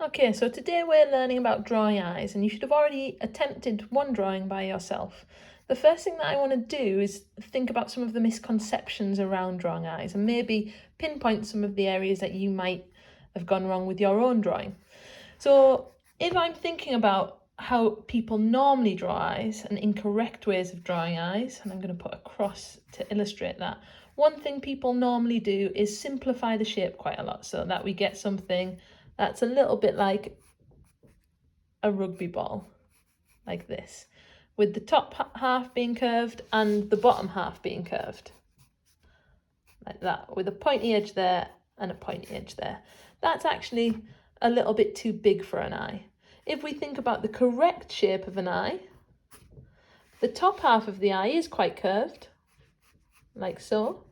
Okay, so today we're learning about drawing eyes, and you should have already attempted one drawing by yourself. The first thing that I want to do is think about some of the misconceptions around drawing eyes and maybe pinpoint some of the areas that you might have gone wrong with your own drawing. So if I'm thinking about how people normally draw eyes and incorrect ways of drawing eyes, and I'm going to put a cross to illustrate that, one thing people normally do is simplify the shape quite a lot so that we get something that's a little bit like a rugby ball, like this, with the top half being curved and the bottom half being curved, like that, with a pointy edge there and a pointy edge there. That's actually a little bit too big for an eye. If we think about the correct shape of an eye, the top half of the eye is quite curved, like so,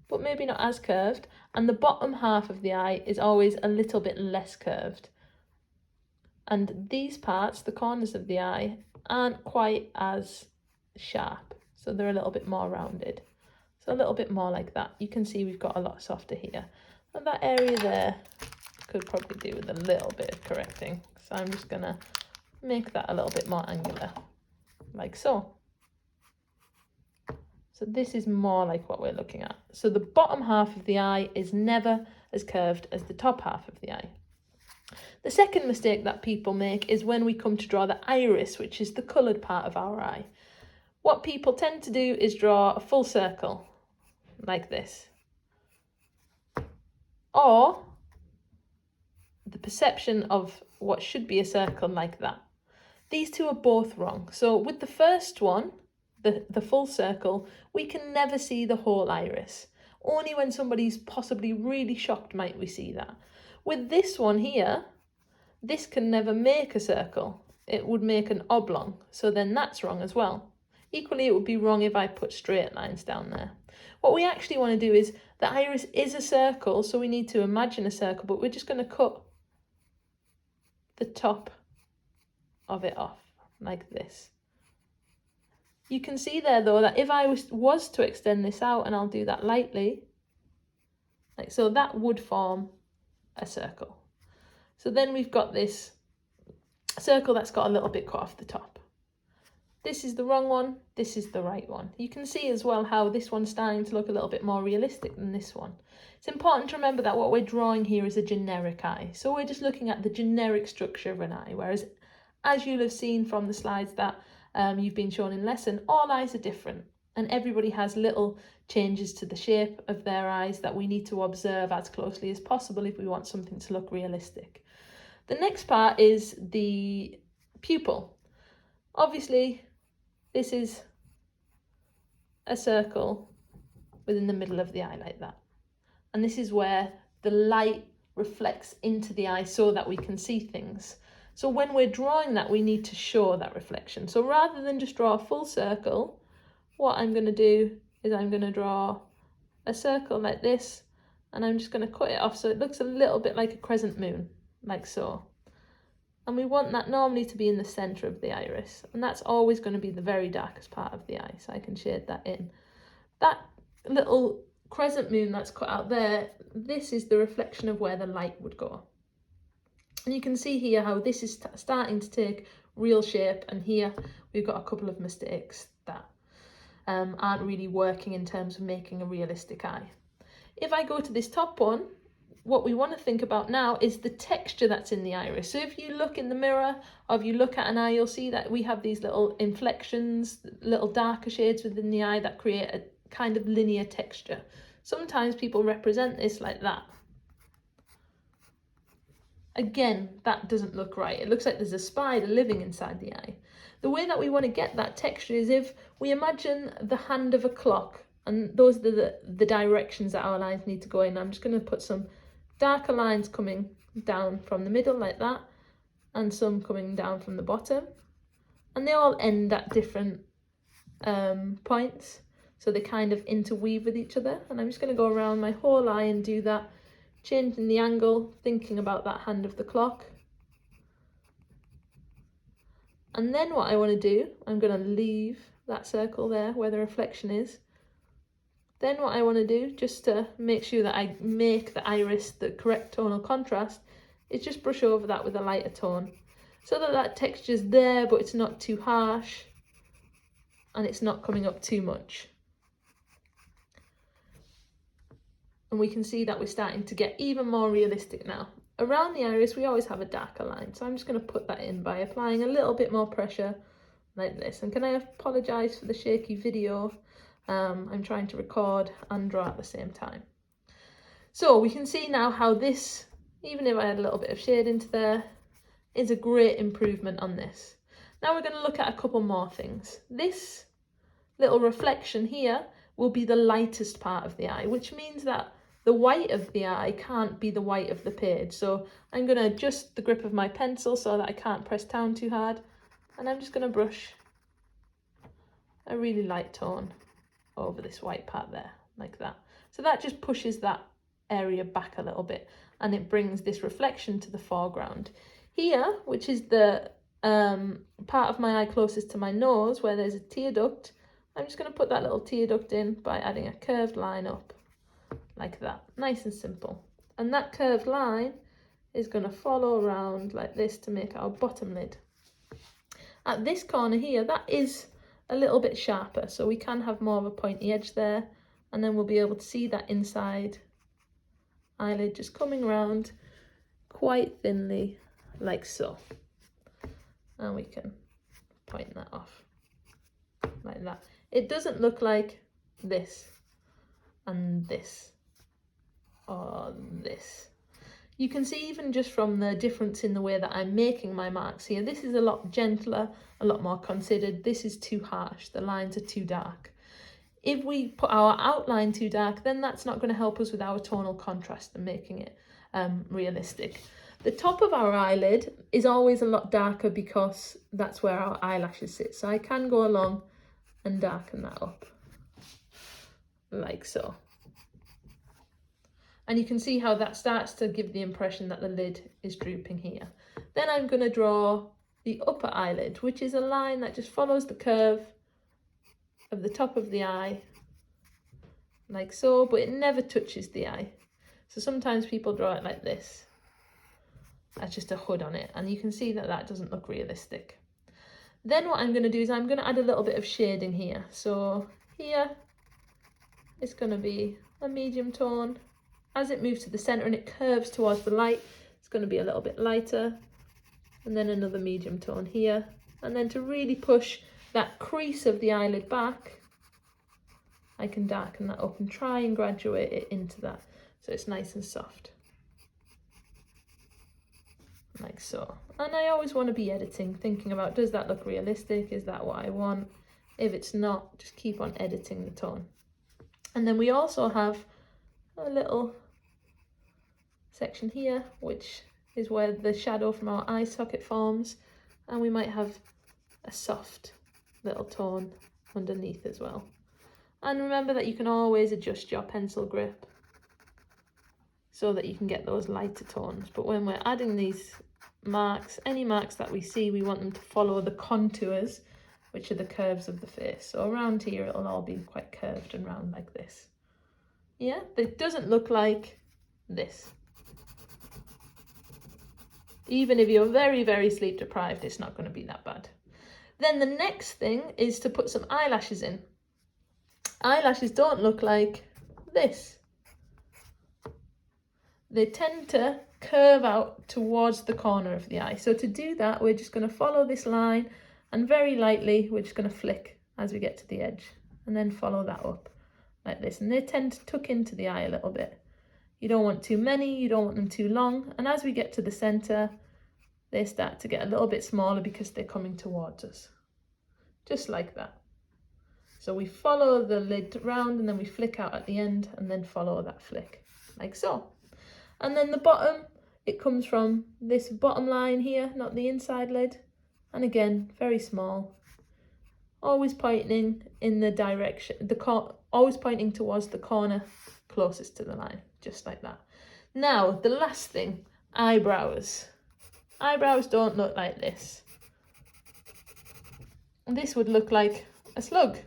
but maybe not as curved, and the bottom half of the eye is always a little bit less curved. And these parts, the corners of the eye, aren't quite as sharp, so they're a little bit more rounded. So a little bit more like that. You can see we've got a lot softer here. And that area there could probably do with a little bit of correcting. So I'm just gonna make that a little bit more angular, like so. So this is more like what we're looking at. So the bottom half of the eye is never as curved as the top half of the eye. The second mistake that people make is when we come to draw the iris, which is the coloured part of our eye. What people tend to do is draw a full circle, like this. Or the perception of what should be a circle like that. These two are both wrong. So with the first one, the full circle, we can never see the whole iris. Only when somebody's possibly really shocked might we see that. With this one here, this can never make a circle. It would make an oblong, so then that's wrong as well. Equally, it would be wrong if I put straight lines down there. What we actually want to do is, the iris is a circle, so we need to imagine a circle, but we're just going to cut the top of it off, like this. You can see there though that if I was to extend this out, and I'll do that lightly, like so, that would form a circle. So then we've got this circle that's got a little bit cut off the top. This is the wrong one, this is the right one. You can see as well how this one's starting to look a little bit more realistic than this one. It's important to remember that what we're drawing here is a generic eye. So we're just looking at the generic structure of an eye, whereas as you'll have seen from the slides that you've been shown in lesson, all eyes are different and everybody has little changes to the shape of their eyes that we need to observe as closely as possible if we want something to look realistic. The next part is the pupil. Obviously, this is a circle within the middle of the eye like that. And this is where the light reflects into the eye so that we can see things. So when we're drawing that, we need to show that reflection. So rather than just draw a full circle, what I'm going to do is I'm going to draw a circle like this, and I'm just going to cut it off so it looks a little bit like a crescent moon, like so. And we want that normally to be in the centre of the iris, and that's always going to be the very darkest part of the eye, so I can shade that in. That little crescent moon that's cut out there, this is the reflection of where the light would go. And you can see here how this is starting to take real shape, and here we've got a couple of mistakes that aren't really working in terms of making a realistic eye. If I go to this top one, what we want to think about now is the texture that's in the iris. So if you look in the mirror, or if you look at an eye, you'll see that we have these little inflections, little darker shades within the eye that create a kind of linear texture. Sometimes people represent this like that. Again, that doesn't look right. It looks like there's a spider living inside the eye. The way that we want to get that texture is if we imagine the hand of a clock, and those are the directions that our lines need to go in. I'm just going to put some darker lines coming down from the middle like that, and some coming down from the bottom. And they all end at different points, so they kind of interweave with each other. And I'm just going to go around my whole eye and do that, changing the angle, thinking about that hand of the clock. And then what I want to do, I'm going to leave that circle there where the reflection is. Then what I want to do, just to make sure that I make the iris the correct tonal contrast, is just brush over that with a lighter tone so that that texture's there, but it's not too harsh and it's not coming up too much. And we can see that we're starting to get even more realistic now. Around the iris, we always have a darker line, so I'm just going to put that in by applying a little bit more pressure like this. And can I apologise for the shaky video? I'm trying to record and draw at the same time. So we can see now how this, even if I had a little bit of shade into there, is a great improvement on this. Now we're going to look at a couple more things. This little reflection here will be the lightest part of the eye, which means that the white of the eye can't be the white of the page. So I'm going to adjust the grip of my pencil so that I can't press down too hard. And I'm just going to brush a really light tone over this white part there, like that. So that just pushes that area back a little bit and it brings this reflection to the foreground. Here, which is the part of my eye closest to my nose where there's a tear duct, I'm just going to put that little tear duct in by adding a curved line up like that, nice and simple. And that curved line is going to follow around like this to make our bottom lid. At this corner here, that is a little bit sharper, so we can have more of a pointy edge there, and then we'll be able to see that inside eyelid just coming around quite thinly like so. And we can point that off like that. It doesn't look like this and this or this. You can see even just from the difference in the way that I'm making my marks here, this is a lot gentler, a lot more considered. This is too harsh, the lines are too dark. If we put our outline too dark, then that's not going to help us with our tonal contrast and making it realistic. The top of our eyelid is always a lot darker because that's where our eyelashes sit. So I can go along and darken that up like so. And you can see how that starts to give the impression that the lid is drooping here. Then I'm going to draw the upper eyelid, which is a line that just follows the curve of the top of the eye, like so, but it never touches the eye. So sometimes people draw it like this. That's just a hood on it, and you can see that that doesn't look realistic. Then what I'm going to do is I'm going to add a little bit of shading here. So here it's going to be a medium tone. As it moves to the centre and it curves towards the light, it's going to be a little bit lighter. And then another medium tone here. And then to really push that crease of the eyelid back, I can darken that up and try and graduate it into that so it's nice and soft. Like so. And I always want to be editing, thinking about, does that look realistic? Is that what I want? If it's not, just keep on editing the tone. And then we also have a little section here, which is where the shadow from our eye socket forms, and we might have a soft little tone underneath as well. And remember that you can always adjust your pencil grip so that you can get those lighter tones. But when we're adding these marks, any marks that we see, we want them to follow the contours, which are the curves of the face. So around here it'll all be quite curved and round like this. Yeah, it doesn't look like this. Even if you're very, very sleep deprived, it's not going to be that bad. Then the next thing is to put some eyelashes in. Eyelashes don't look like this. They tend to curve out towards the corner of the eye. So to do that, we're just going to follow this line, and very lightly, we're just going to flick as we get to the edge, and then follow that up like this. And they tend to tuck into the eye a little bit. You don't want too many, you don't want them too long. And as we get to the centre, they start to get a little bit smaller because they're coming towards us. Just like that. So we follow the lid round and then we flick out at the end and then follow that flick, like so. And then the bottom, it comes from this bottom line here, not the inside lid. And again, very small. Always pointing in the direction, always pointing towards the corner closest to the line, just like that. Now, the last thing, eyebrows. Eyebrows don't look like this. This would look like a slug.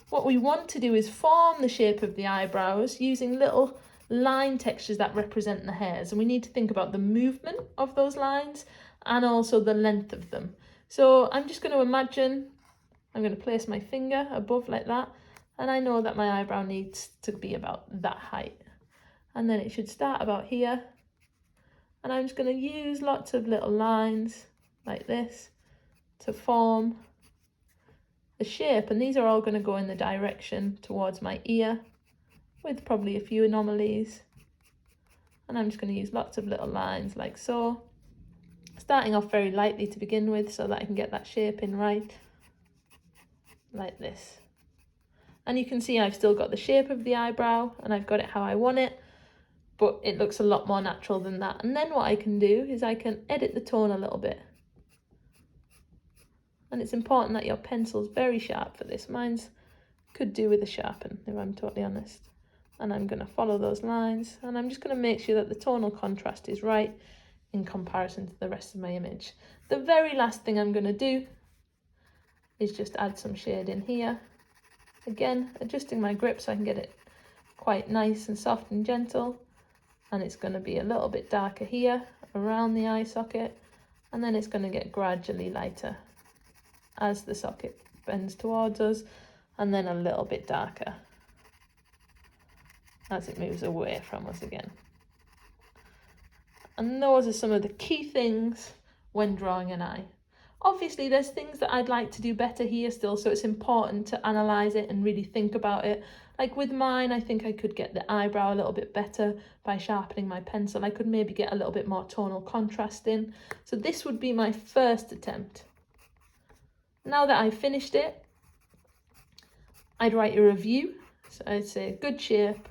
What we want to do is form the shape of the eyebrows using little line textures that represent the hairs, and we need to think about the movement of those lines and also the length of them. So I'm just going to imagine I'm going to place my finger above like that, and I know that my eyebrow needs to be about that height, and then it should start about here, and I'm just going to use lots of little lines like this to form the shape, and these are all going to go in the direction towards my ear with probably a few anomalies. And I'm just going to use lots of little lines like so, starting off very lightly to begin with so that I can get that shape in right, like this. And you can see I've still got the shape of the eyebrow and I've got it how I want it, but it looks a lot more natural than that. And then what I can do is I can edit the tone a little bit. And it's important that your pencil's very sharp for this. Mine's could do with a sharpen, if I'm totally honest. And I'm going to follow those lines, and I'm just going to make sure that the tonal contrast is right in comparison to the rest of my image. The very last thing I'm going to do is just add some shade in here. Again, adjusting my grip so I can get it quite nice and soft and gentle. And it's going to be a little bit darker here around the eye socket, and then it's going to get gradually lighter as the socket bends towards us, and then a little bit darker as it moves away from us again. And those are some of the key things when drawing an eye. Obviously there's things that I'd like to do better here still, so it's important to analyse it and really think about it. Like with mine, I think I could get the eyebrow a little bit better by sharpening my pencil. I could maybe get a little bit more tonal contrast in. So this would be my first attempt. Now that I've finished it, I'd write a review. So I'd say good shape.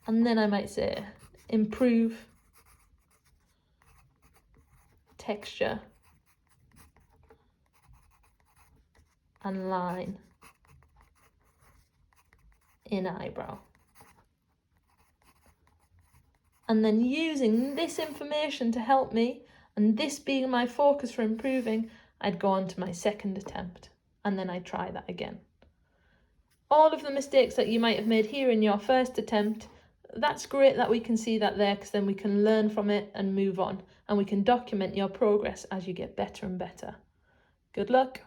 And then I might say improve texture and line in eyebrow. And then using this information to help me, and this being my focus for improving, I'd go on to my second attempt, and then I'd try that again. All of the mistakes that you might have made here in your first attempt, that's great that we can see that there, because then we can learn from it and move on, and we can document your progress as you get better and better. Good luck.